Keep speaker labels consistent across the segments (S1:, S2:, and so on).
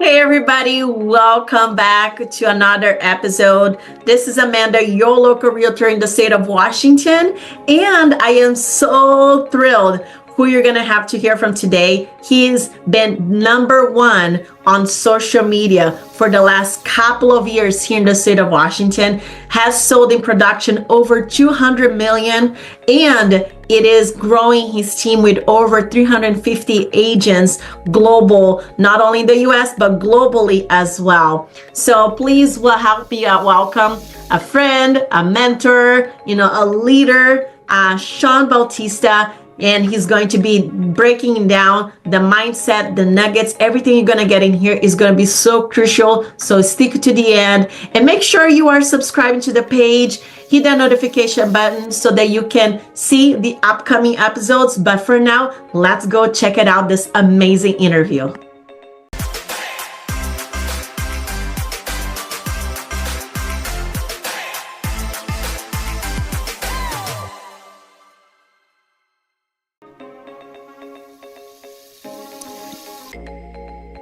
S1: Hey everybody, welcome back to another episode. This is Amanda, your local realtor in the state of Washington, and I am so thrilled who you're going to have to hear from today. He's been number one on social media for the last couple of years here in the state of Washington, has sold in production over 200 million, and it is growing his team with over 350 agents global, not only in the US, but globally as well. So please will help me welcome a friend, a mentor, a leader, Sean Bautista. And he's going to be breaking down the mindset, the nuggets, everything you're going to get in here is going to be so crucial. So stick to the end and make sure you are subscribing to the page. Hit that notification button so that you can see the upcoming episodes. But for now, let's go check it out, this amazing interview.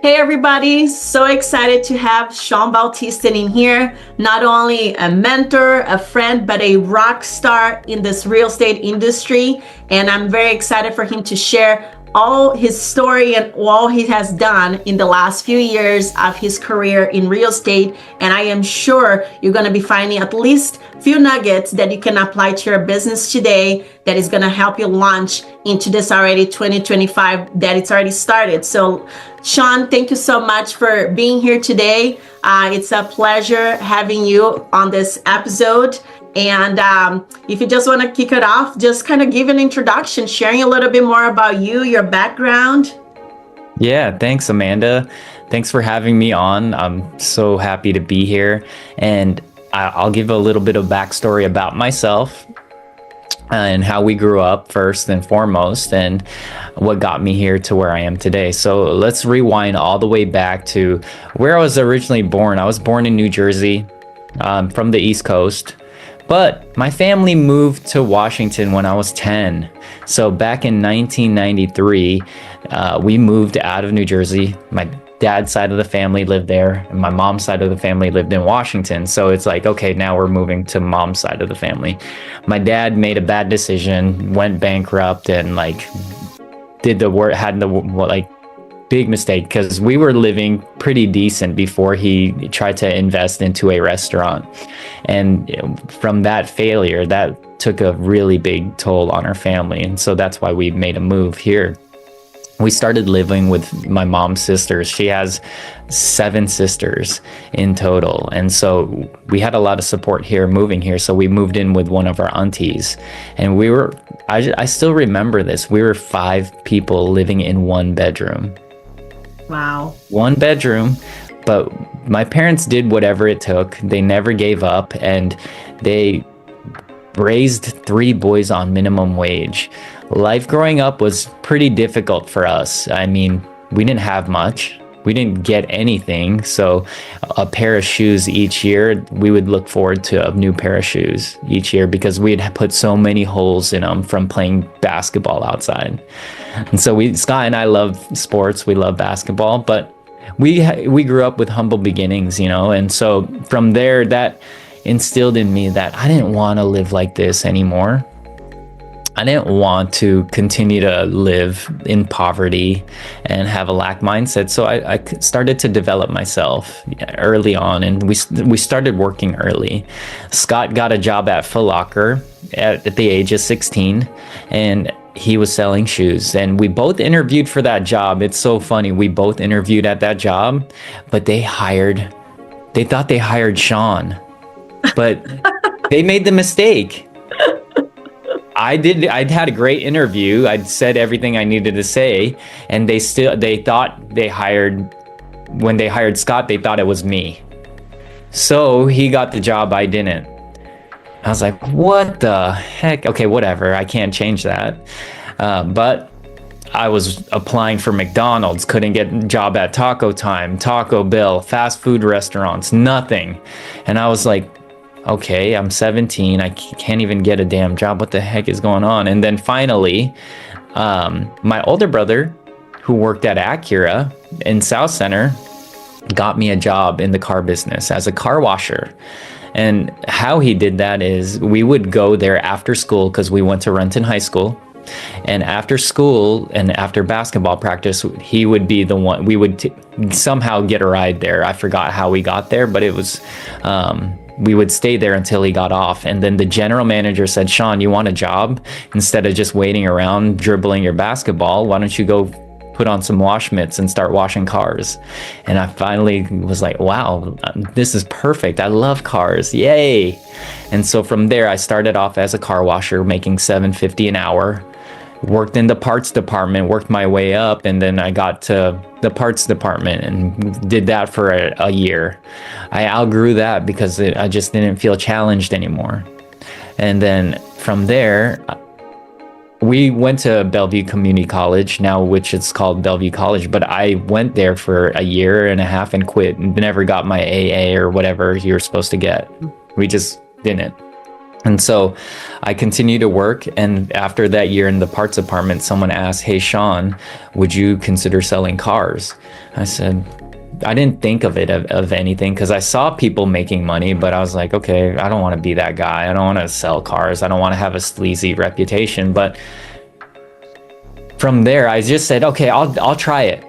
S1: Hey everybody, so excited to have Sean Bautista in here. Not only a mentor, a friend, but a rock star in this real estate industry. And I'm very excited for him to share all his story and all he has done in the last few years of his career in real estate. And I am sure you're going to be finding at least a few nuggets that you can apply to your business today that is going to help you launch into this already 2025 that it's already started. So Sean, thank you so much for being here today. It's a pleasure having you on this episode. And if you just want to kick it off, just kind of give an introduction, sharing a little bit more about you, your background.
S2: Yeah, thanks, Amanda. Thanks for having me on. I'm so happy to be here. And I'll give a little bit of backstory about myself and how we grew up first and foremost, and what got me here to where I am today. So let's rewind all the way back to where I was originally born. I was born in New Jersey, from the East Coast. But my family moved to Washington when I was 10. So back in 1993, we moved out of New Jersey. My dad's side of the family lived there, and my mom's side of the family lived in Washington. So it's like, okay, now we're moving to mom's side of the family. My dad made a bad decision, went bankrupt, and did the work, had the big mistake, because we were living pretty decent before he tried to invest into a restaurant. And from that failure, that took a really big toll on our family. And so that's why we made a move here. We started living with my mom's sisters. She has 7 sisters in total. And so we had a lot of support here moving here. So we moved in with one of our aunties, and I still remember this. We were 5 people living in one bedroom.
S1: Wow.
S2: One bedroom, but my parents did whatever it took. They never gave up, and they raised 3 boys on minimum wage. Life growing up was pretty difficult for us. I mean, we didn't have much. We didn't get anything. So a pair of shoes each year, we would look forward to a new pair of shoes each year because we had put so many holes in them from playing basketball outside. And so Scott and I love sports. We love basketball, but we grew up with humble beginnings, and so from there, that instilled in me that I didn't want to live like this anymore. I didn't want to continue to live in poverty and have a lack mindset. So I started to develop myself early on, and we started working early. Scott got a job at Foot Locker at the age of 16, and he was selling shoes, and we both interviewed for that job. It's so funny. We both interviewed at that job, but they thought they hired Sean, but they made the mistake. I'd had a great interview. I'd said everything I needed to say, and when they hired Scott, they thought it was me. So he got the job, I didn't. I was like, what the heck? Okay, whatever. I can't change that. But I was applying for McDonald's, couldn't get a job at Taco Time, Taco Bell, fast food restaurants, nothing. And I was like, okay, I'm 17. I can't even get a damn job. What the heck is going on? And then finally, my older brother, who worked at Acura in South Center, got me a job in the car business as a car washer. And how he did that is we would go there after school because we went to Renton High School. And after school and after basketball practice, he would be the one, we would somehow get a ride there. I forgot how we got there, but it was, we would stay there until he got off. And then the general manager said, Sean, you want a job? Instead of just waiting around dribbling your basketball, why don't you go put on some wash mitts and start washing cars? And I finally was like, wow, this is perfect. I love cars. Yay. And so from there, I started off as a car washer, making $7.50 an hour. Worked in the parts department, worked my way up, and then I got to the parts department and did that for a year. I outgrew that because I just didn't feel challenged anymore. And then from there, we went to Bellevue Community College now, which is called Bellevue College, but I went there for a year and a half and quit and never got my AA or whatever you're supposed to get. We just didn't. And so I continued to work. And after that year in the parts department, someone asked, hey, Sean, would you consider selling cars? I said, I didn't think of it of anything because I saw people making money, but I was like, okay, I don't want to be that guy. I don't want to sell cars. I don't want to have a sleazy reputation. But from there, I just said, okay, I'll try it.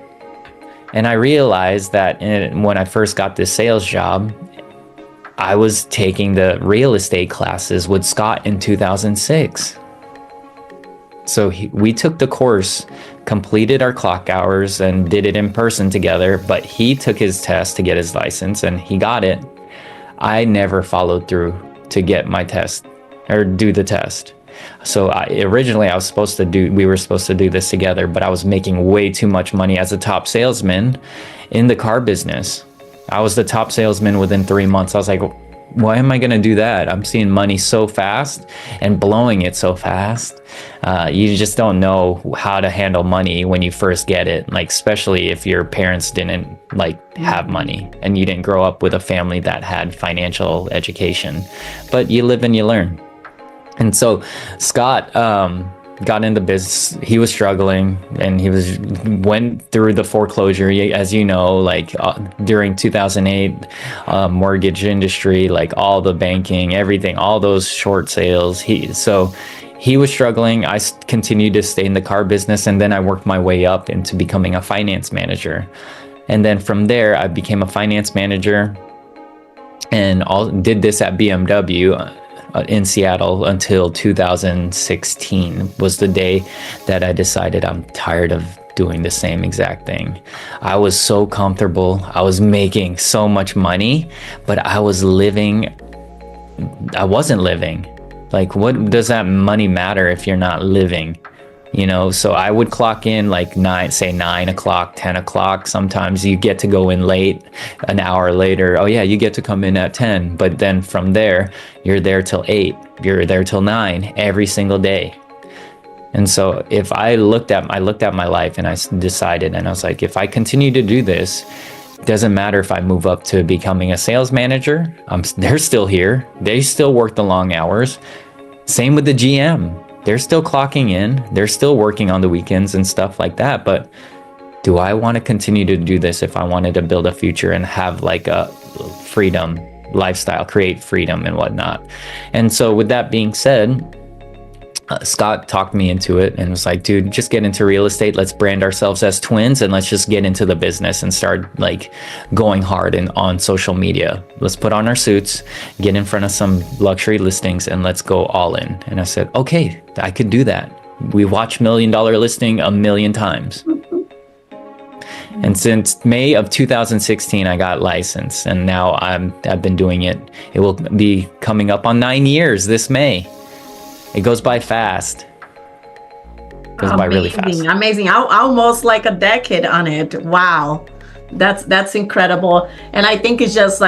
S2: And I realized that when I first got this sales job, I was taking the real estate classes with Scott in 2006. So we took the course, completed our clock hours, and did it in person together. But he took his test to get his license, and he got it. I never followed through to get my test or do the test. So originally we were supposed to do this together, but I was making way too much money as a top salesman in the car business. I was the top salesman within 3 months. I was like, why am I going to do that? I'm seeing money so fast and blowing it so fast. You just don't know how to handle money when you first get it, like especially if your parents didn't have money and you didn't grow up with a family that had financial education. But you live and you learn. And so Scott got into business. He was struggling, and went through the foreclosure, as you know, during 2008, mortgage industry, all the banking, everything, all those short sales. He was struggling. I continued to stay in the car business, and then I worked my way up into becoming a finance manager. And then from there, I became a finance manager and did this at BMW. In Seattle until 2016 was the day that I decided I'm tired of doing the same exact thing. I was so comfortable. I was making so much money, but I wasn't living. What does that money matter if you're not living? So I would clock in 9 o'clock, 10 o'clock. Sometimes you get to go in late, an hour later. Oh yeah, you get to come in at 10. But then from there, you're there till 8. You're there till 9 every single day. And so if I looked at my life and I decided, and I was like, if I continue to do this, it doesn't matter if I move up to becoming a sales manager. They're still here. They still work the long hours. Same with the GM. They're still clocking in. They're still working on the weekends and stuff like that. But do I want to continue to do this if I wanted to build a future and have a freedom lifestyle, create freedom and whatnot? And so with that being said, Scott talked me into it and was like, dude, just get into real estate. Let's brand ourselves as twins and let's just get into the business and start going hard on social media. Let's put on our suits, get in front of some luxury listings, and let's go all in. And I said, okay, I could do that. We watched $1 Million Listing a million times. And since May of 2016, I got licensed, and now I've been doing it. It will be coming up on 9 years this May. It goes by fast. Really fast.
S1: Amazing. Almost like a decade on it. Wow. That's incredible. And I think it's just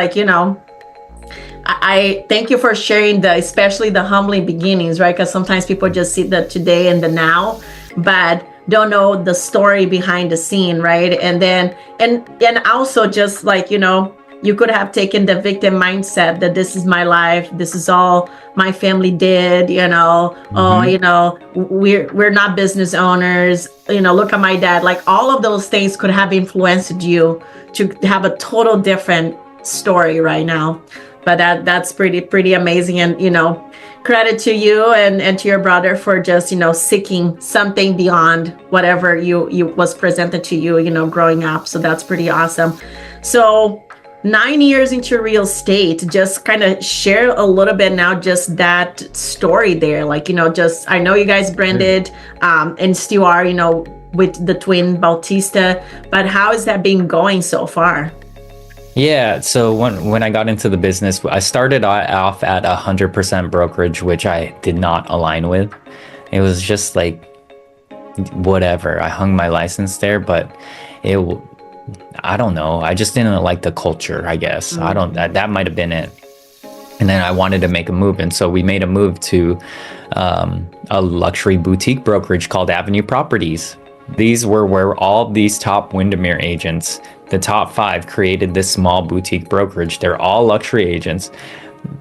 S1: I thank you for sharing especially the humbling beginnings, right? Because sometimes people just see the today and the now, but don't know the story behind the scene, right? And then, and also just You could have taken the victim mindset that this is my life, this is all my family did, oh, we're not business owners, look at my dad. Like all of those things could have influenced you to have a total different story right now. But that's pretty amazing. And, credit to you and to your brother for just, seeking something beyond whatever you was presented to you, growing up. So that's pretty awesome. So 9 years into real estate, just kind of share a little bit now, just that story there. Like, just, I know you guys branded and still are, with the twin Bautista, but how is that been going so far?
S2: Yeah, so when I got into the business, I started off at 100% brokerage, which I did not align with. It was just like, whatever. I hung my license there, but I don't know. I just didn't like the culture, I guess. That might have been it. And then I wanted to make a move. And so we made a move to a luxury boutique brokerage called Avenue Properties. These were where all these top Windermere agents, the top 5, created this small boutique brokerage. They're all luxury agents.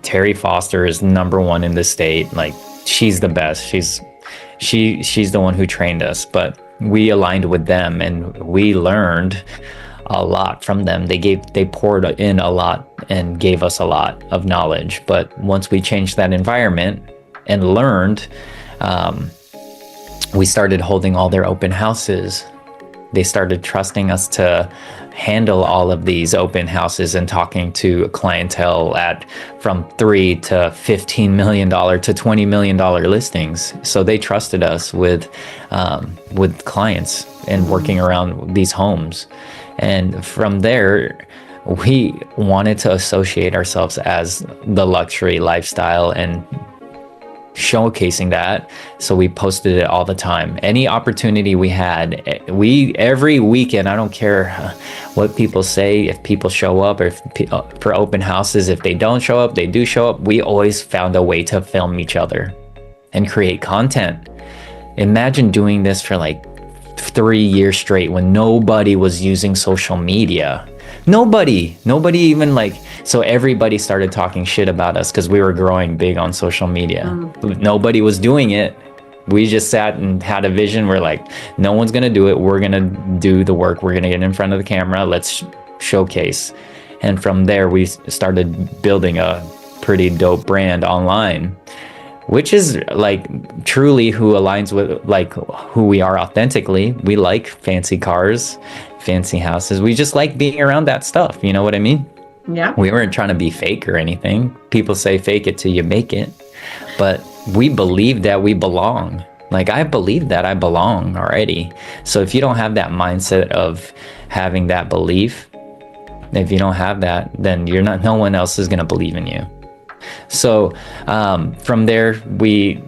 S2: Terry Foster is number 1 in the state. Like, she's the best. She's the one who trained us. But we aligned with them and we learned a lot from them. They poured in a lot and gave us a lot of knowledge. But once we changed that environment and learned, we started holding all their open houses. They started trusting us to handle all of these open houses and talking to clientele at from $3 to $15 million to $20 million listings. So they trusted us with clients and working around these homes. And from there, we wanted to associate ourselves as the luxury lifestyle and showcasing that. So we posted it all the time. Any opportunity we had, every weekend, I don't care what people say, if people show up or for open houses, if they don't show up, they do show up. We always found a way to film each other and create content. Imagine doing this for like 3 years straight when nobody was using social media. Nobody even so everybody started talking shit about us because we were growing big on social media. Nobody was doing it. We just sat and had a vision. We're like, no one's going to do it. We're going to do the work. We're going to get in front of the camera. Let's showcase. And from there, we started building a pretty dope brand online, which is like truly who aligns with like who we are authentically. We like fancy cars, fancy houses. We just like being around that stuff. You know what I mean?
S1: Yeah.
S2: We weren't trying to be fake or anything. People say fake it till you make it. But we believe that we belong. Like, I believe that I belong already. So if you don't have that mindset of having that belief, if you don't have that, then no one else is going to believe in you. So from there, we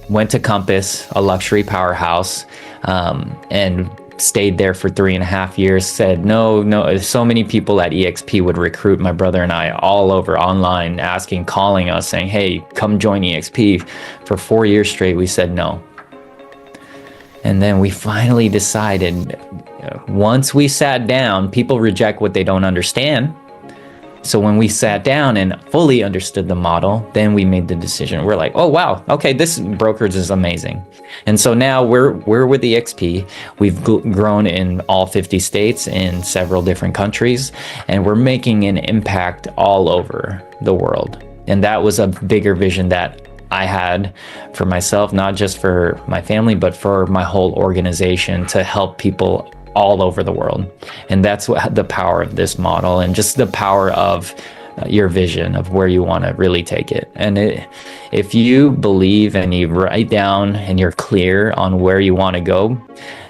S2: went to Compass, a luxury powerhouse, and stayed there for 3.5 years. Said no, so many people at EXP would recruit my brother and I all over online, calling us saying, hey, come join EXP. For 4 years straight, we said no. And then we finally decided, once we sat down, people reject what they don't understand. So when we sat down and fully understood the model, then we made the decision. We're like, oh, wow, okay, this brokerage is amazing. And so now we're with the EXP. We've grown in all 50 states, in several different countries, and we're making an impact all over the world. And that was a bigger vision that I had for myself, not just for my family, but for my whole organization, to help people all over the world. And that's the power of this model, and just the power of your vision of where you want to really take it. And if you believe and you write down and you're clear on where you want to go,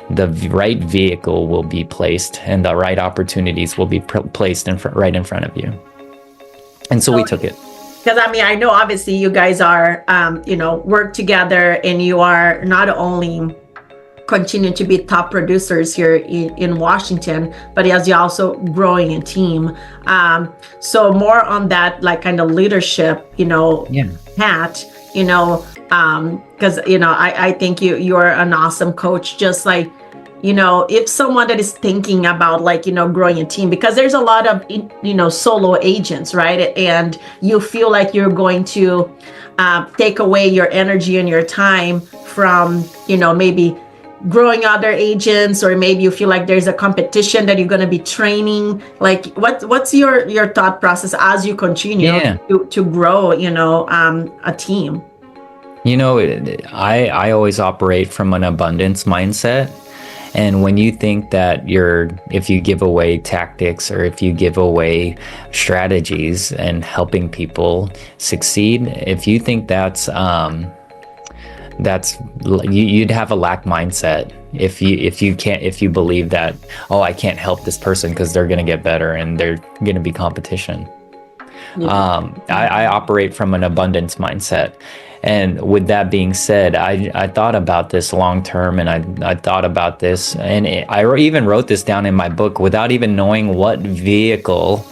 S2: the right vehicle will be placed and the right opportunities will be placed right in front of you. And so we took it.
S1: Because I know obviously you guys are, work together, and you are not only continue to be top producers here in Washington, but as you're also growing a team. So more on that, like kind of leadership, hat, because, I think you're an awesome coach, just like if someone that is thinking about like, growing a team, because there's a lot of, solo agents, right? And you feel like you're going to take away your energy and your time from, maybe growing other agents, or maybe you feel like there's a competition that you're going to be training. Like what's your thought process as you continue
S2: Yeah.
S1: to grow, a team?
S2: I always operate from an abundance mindset. And when you think that if you give away tactics, or if you give away strategies and helping people succeed, if you think you'd have a lack mindset if you believe that, oh, I can't help this person because they're going to get better and they're going to be competition. I operate from an abundance mindset. And with that being said, I thought about this long term, and I thought about this, and I even wrote this down in my book without even knowing what vehicle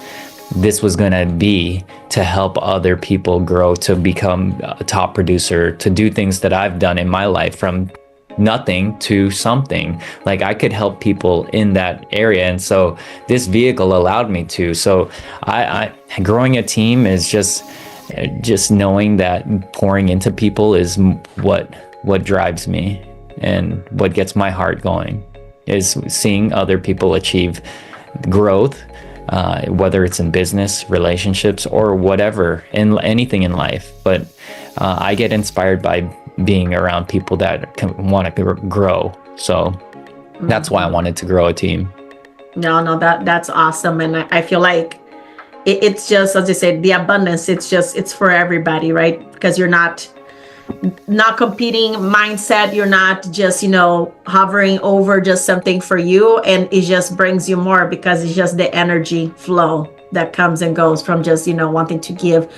S2: this was going to be to help other people grow, to become a top producer, to do things that I've done in my life from nothing to something. Like, I could help people in that area, and so this vehicle allowed me to. So I growing a team is just knowing that pouring into people is what drives me, and what gets my heart going is seeing other people achieve growth, whether it's in business, relationships, or whatever, in anything in life. But I get inspired by being around people that want to grow. So that's why I wanted to grow a team.
S1: No, that's awesome. And I feel like it's just, as I said, the abundance, it's for everybody, right? Because you're not competing mindset. You're not just, hovering over just something for you, and it just brings you more because it's just the energy flow that comes and goes from just, wanting to give.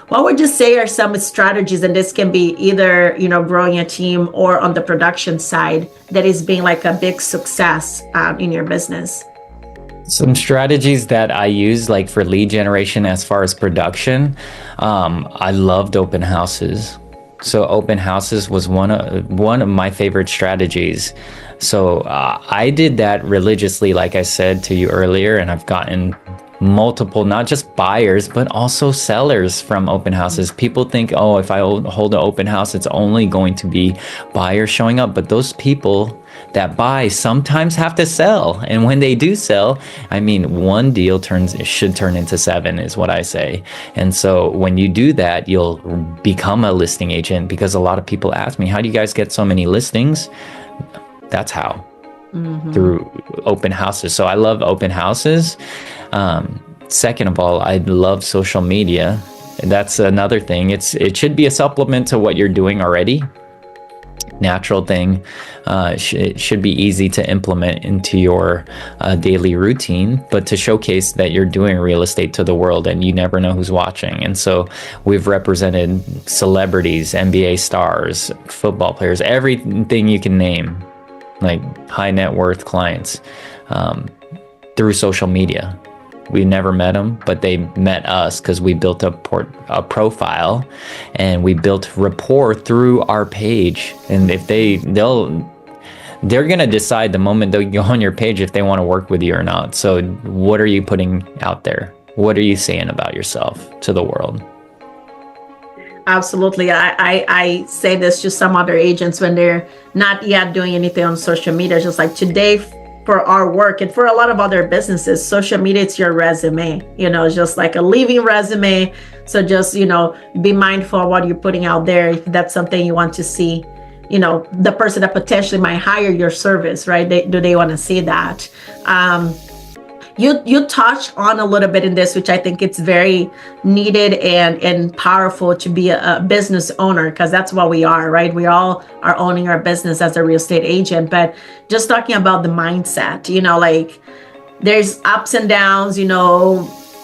S1: What would you say are some strategies, and this can be either, growing a team or on the production side, that is being like a big success in your business?
S2: Some strategies that I use, like for lead generation as far as production, I loved open houses. So open houses was one of my favorite strategies. So I did that religiously, like I said to you earlier, and I've gotten multiple, not just buyers, but also sellers from open houses. People think, oh, if I hold an open house, it's only going to be buyers showing up. But those people that buy sometimes have to sell. And when they do sell, I mean, one deal should turn into 7 is what I say. And so when you do that, you'll become a listing agent, because a lot of people ask me, how do you guys get so many listings? That's how. Through open houses. So I love open houses. Second of all, I love social media. That's another thing. It should be a supplement to what you're doing already. Natural thing. It should be easy to implement into your daily routine, but to showcase that you're doing real estate to the world, and you never know who's watching. And so we've represented celebrities, NBA stars, football players, everything you can name, like high net worth clients, through social media. We never met them, but they met us because we built a profile, and we built rapport through our page. And if they're gonna decide the moment they go on your page if they want to work with you or not. So what are you putting out there? What are you saying about yourself to the world?
S1: Absolutely. I say this to some other agents when they're not yet doing anything on social media. Just like today, for our work and for a lot of other businesses, social media, it's your resume, it's just like a living resume. So just, be mindful of what you're putting out there. If that's something you want to see, the person that potentially might hire your service, right? Do they want to see that? You touched on a little bit in this, which I think it's very needed and powerful to be a business owner, because that's what we are, right? We all are owning our business as a real estate agent. But just talking about the mindset, like there's ups and downs,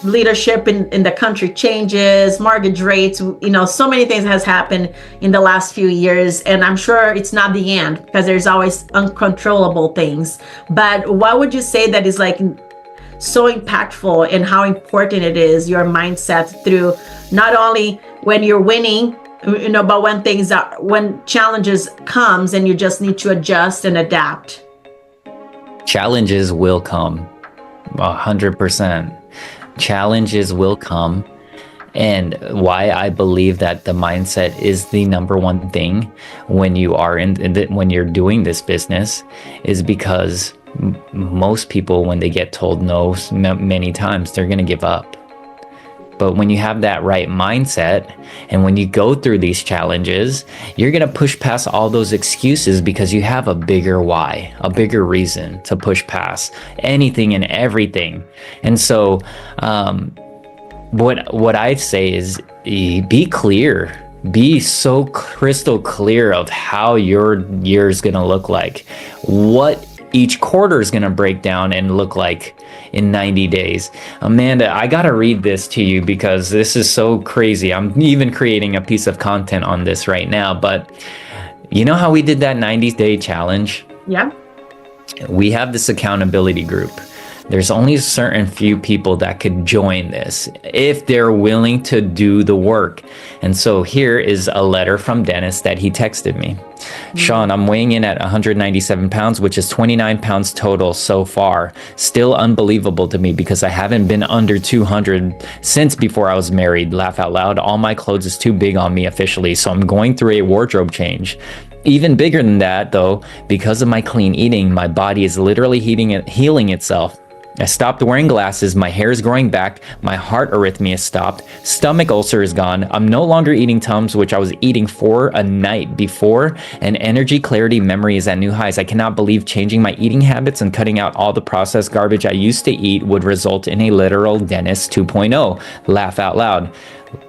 S1: leadership in the country changes, mortgage rates, so many things has happened in the last few years. And I'm sure it's not the end, because there's always uncontrollable things. But what would you say that is like so impactful, and how important it is, your mindset, through not only when you're winning, but when challenges comes and you just need to adjust and adapt?
S2: Challenges will come, 100%. Challenges will come. And why I believe that the mindset is the number one thing when you are when you're doing this business is because most people, when they get told no many times, they're going to give up. But when you have that right mindset and when you go through these challenges, you're going to push past all those excuses because you have a bigger why, a bigger reason to push past anything and everything. And so, what I'd say is be clear, be so crystal clear of how your year is going to look like, what each quarter is going to break down and look like in 90 days. Amanda, I got to read this to you because this is so crazy. I'm even creating a piece of content on this right now, but you know how we did that 90-day challenge?
S1: Yeah.
S2: We have this accountability group. There's only a certain few people that could join this if they're willing to do the work. And so here is a letter from Dennis that he texted me. Sean, I'm weighing in at 197 pounds, which is 29 pounds total so far. Still unbelievable to me because I haven't been under 200 since before I was married. Laugh out loud. All my clothes is too big on me officially, so I'm going through a wardrobe change. Even bigger than that, though, because of my clean eating, my body is literally healing itself. I stopped wearing glasses, my hair is growing back, my heart arrhythmia stopped, stomach ulcer is gone, I'm no longer eating Tums, which I was eating 4 a night before, and energy, clarity, memory is at new highs. I cannot believe changing my eating habits and cutting out all the processed garbage I used to eat would result in a literal Dennis 2.0. Laugh out loud.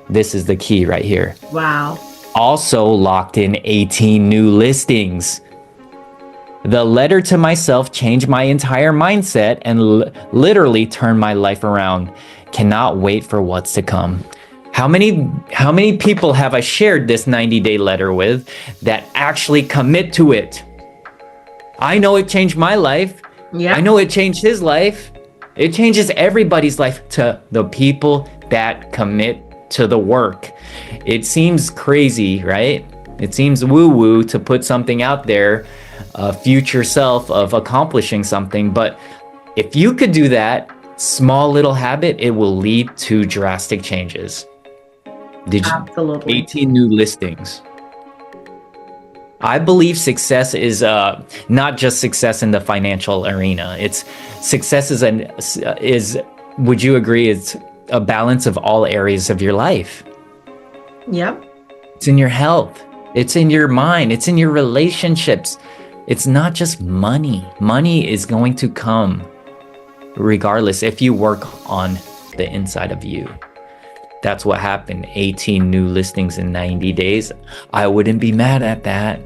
S2: This is the key right here.
S1: Wow.
S2: Also locked in 18 new listings. The letter to myself changed my entire mindset and literally turned my life around. Cannot wait for what's to come. How many people have I shared this 90-day letter with that actually commit to it? I know it changed my life.
S1: Yeah.
S2: I know it changed his life. It changes everybody's life to the people that commit to the work. It seems crazy, right? It seems woo-woo to put something out there, a future self of accomplishing something. But if you could do that small little habit, it will lead to drastic changes.
S1: Absolutely.
S2: 18 new listings. I believe success is not just success in the financial arena. It's success is would you agree, it's a balance of all areas of your life.
S1: Yep.
S2: It's in your health. It's in your mind. It's in your relationships. It's not just money. Money is going to come regardless if you work on the inside of you. That's what happened. 18 new listings in 90 days. I wouldn't be mad at that.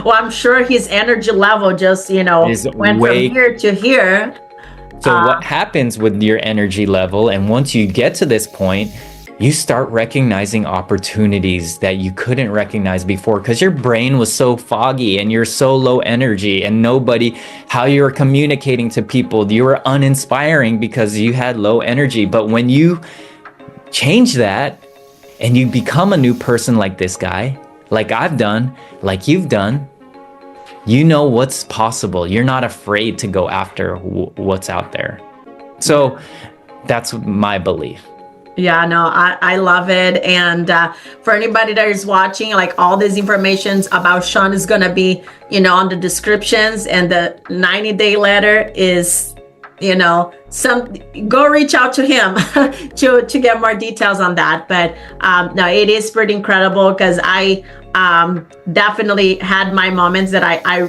S1: Well, I'm sure his energy level just, went from here to here.
S2: So what happens with your energy level, and once you get to this point, you start recognizing opportunities that you couldn't recognize before because your brain was so foggy and you're so low energy, and how you were communicating to people, you were uninspiring because you had low energy. But when you change that and you become a new person like this guy, like I've done, like you've done, you know what's possible. You're not afraid to go after what's out there. So that's my belief.
S1: Yeah, no, I love it. And for anybody that is watching, like, all these informations about Sean is going to be, on the descriptions, and the 90-day letter is, go reach out to him to get more details on that. But no, it is pretty incredible because I definitely had my moments that I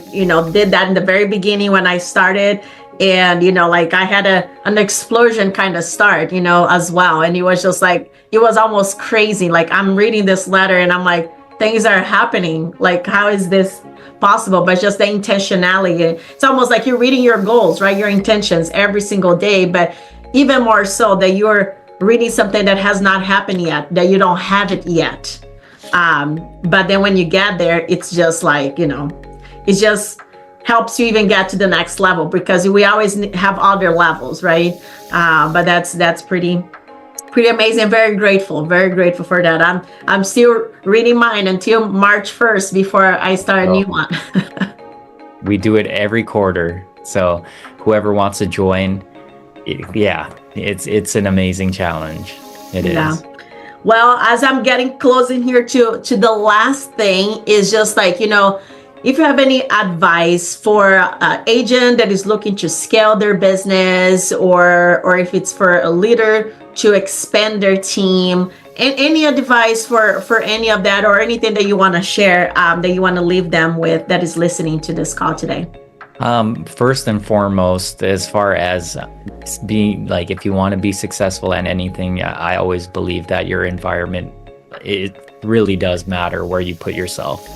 S1: did that in the very beginning when I started. And, I had an explosion kind of start, as well. And it was just like, it was almost crazy. Like, I'm reading this letter and I'm like, things are happening. Like, how is this possible? But just the intentionality. It's almost like you're reading your goals, right? Your intentions every single day. But even more so that you're reading something that has not happened yet, that you don't have it yet. But then when you get there, it's just like, it just helps you even get to the next level, because we always have other levels, right? But that's pretty amazing. Very grateful for that. I'm still reading mine until March 1st before I start a new one.
S2: We do it every quarter. So whoever wants to join, it's an amazing challenge. It
S1: Yeah.
S2: is.
S1: Well, as I'm getting close in here to the last thing is just like, if you have any advice for an agent that is looking to scale their business, or if it's for a leader to expand their team, and any advice for any of that, or anything that you want to share, that you want to leave them with that is listening to this call today.
S2: First and foremost, as far as being like, if you want to be successful at anything, I always believe that your environment, it really does matter where you put yourself.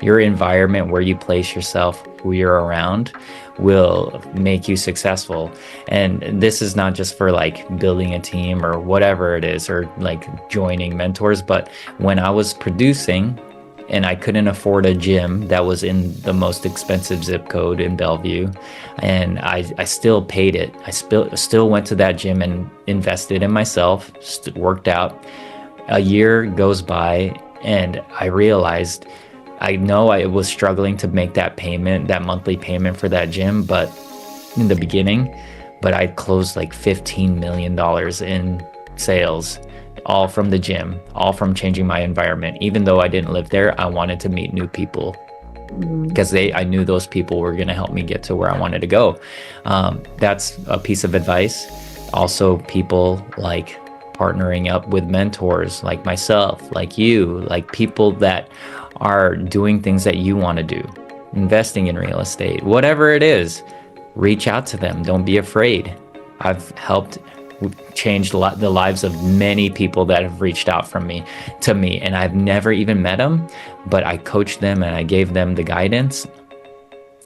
S2: Your environment, where you place yourself, who you're around, will make you successful. And this is not just for like building a team or whatever it is, or like joining mentors, but when I was producing and I couldn't afford a gym that was in the most expensive zip code in Bellevue, and I still paid it. I still went to that gym and invested in myself, worked out. A year goes by and I realized, I know I was struggling to make that payment, that monthly payment for that gym, but in the beginning, but I closed like $15 million in sales, all from the gym, all from changing my environment. Even though I didn't live there, I wanted to meet new people because I knew those people were going to help me get to where I wanted to go. That's a piece of advice. Also, people like partnering up with mentors like myself, like you, like people that are doing things that you want to do, investing in real estate, whatever it is, reach out to them. Don't be afraid. I've helped change the lives of many people that have reached out to me, and I've never even met them, but I coached them and I gave them the guidance,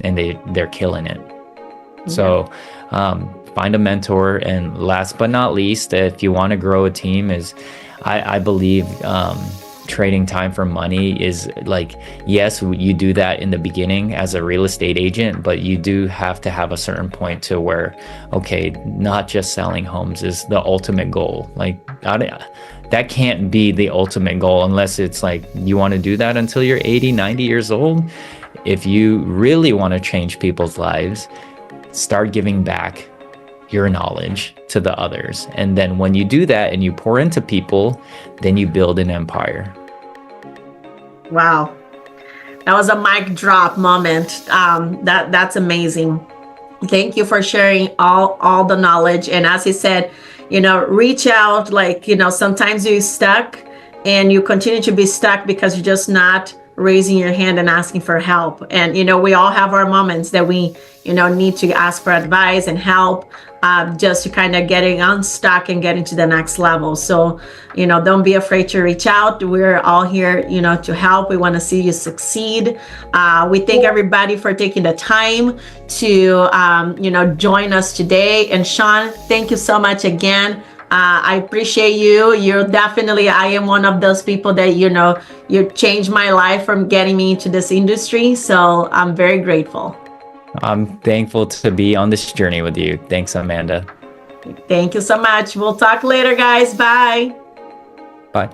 S2: and they're killing it. Yeah. So find a mentor. And last but not least, if you want to grow a team, is I believe trading time for money is like, yes, you do that in the beginning as a real estate agent, but you do have to have a certain point to where, okay, not just selling homes is the ultimate goal. Like that can't be the ultimate goal unless it's like you want to do that until you're 80, 90 years old. If you really want to change people's lives, start giving back your knowledge to the others. And then when you do that and you pour into people, then you build an empire.
S1: Wow. That was a mic drop moment. That's amazing. Thank you for sharing all the knowledge. And as he said, reach out, like, sometimes you're stuck and you continue to be stuck because you're just not raising your hand and asking for help. And, we all have our moments that we, need to ask for advice and help, just to kind of getting unstuck and getting to the next level. So, don't be afraid to reach out. We're all here, to help. We want to see you succeed. We thank everybody for taking the time to, join us today. And Sean, thank you so much again. I appreciate you. I am one of those people that, you changed my life from getting me into this industry. So I'm very grateful.
S2: I'm thankful to be on this journey with you. Thanks, Amanda.
S1: Thank you so much. We'll talk later, guys. Bye.
S2: Bye.